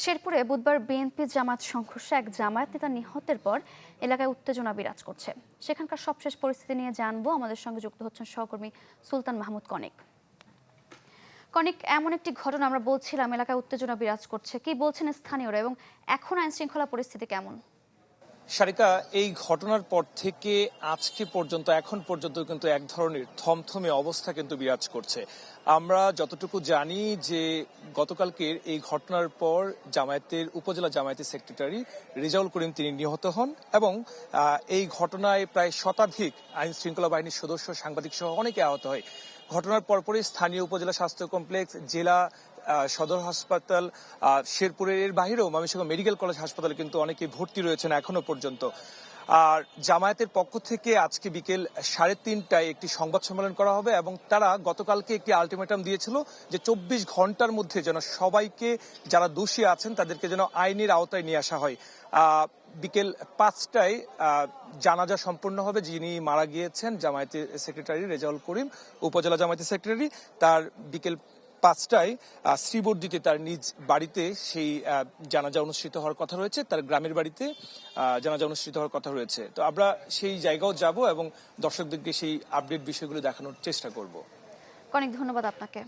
শেরপুরে বুধবার বিএনপি জামাত সংঘর্ষে এক জামায়াত নেতা নিহতের পর এলাকায় উত্তেজনা বিরাজ করছে। সেখানকার সবশেষ পরিস্থিতি নিয়ে জানবো। আমাদের সঙ্গে যুক্ত হচ্ছেন সহকর্মী সুলতান মাহমুদ কনিক। কনিক, এমন একটি ঘটনা আমরা বলছিলাম এলাকায় উত্তেজনা বিরাজ করছে, কি বলছেন স্থানীয়রা এবং এখন আইন শৃঙ্খলা পরিস্থিতি কেমন? সারিকা, এই ঘটনার পর থেকে আজকে পর্যন্ত এখন পর্যন্ত কিন্তু এক ধরনের থমথমে অবস্থা কিন্তু বিরাজ করছে। আমরা যতটুকু জানি যে গতকালকের এই ঘটনার পর উপজেলা জামায়াতের সেক্রেটারি রেজাউল করিম তিনি নিহত হন এবং এই ঘটনায় প্রায় শতাধিক আইন শৃঙ্খলা বাহিনীর সদস্য, সাংবাদিক সহ অনেকে আহত হয়। ঘটনার পরপরই স্থানীয় উপজেলা স্বাস্থ্য কমপ্লেক্স, জেলা সদর হাসপাতাল, শেরপুরের বাহিরেও ময়মনসিংহ মেডিকেল কলেজ হাসপাতালে কিন্তু অনেকে ভর্তি রয়েছেন এখনো পর্যন্ত। আর জামায়াতের পক্ষ থেকে আজকে বিকেল 3:30টায় একটি সংবাদ সম্মেলন করা হবে এবং তারা গতকালকে একটি আলটিমেটাম দিয়েছিল যে 24 ঘন্টার মধ্যে যেন সবাইকে, যারা দোষী আছেন তাদেরকে যেন আইনের আওতায় নিয়ে আসা হয়। বিকেল 5টায় জানাজা সম্পন্ন হবে। যিনি মারা গিয়েছেন জামায়াতের সেক্রেটারি রেজাউল করিম, উপজেলা জামায়াতের সেক্রেটারি, তার বিকেল 5টায় শ্রীবর্দিতে তার নিজ বাড়িতে সেই জানাজা অনুষ্ঠিত হওয়ার কথা রয়েছে। তার গ্রামের বাড়িতে জানাজা অনুষ্ঠিত হওয়ার কথা রয়েছে। তো আমরা সেই জায়গাও যাব এবং দর্শকদেরকে সেই আপডেট বিষয়গুলো দেখানোর চেষ্টা করব। অনেক ধন্যবাদ আপনাকে।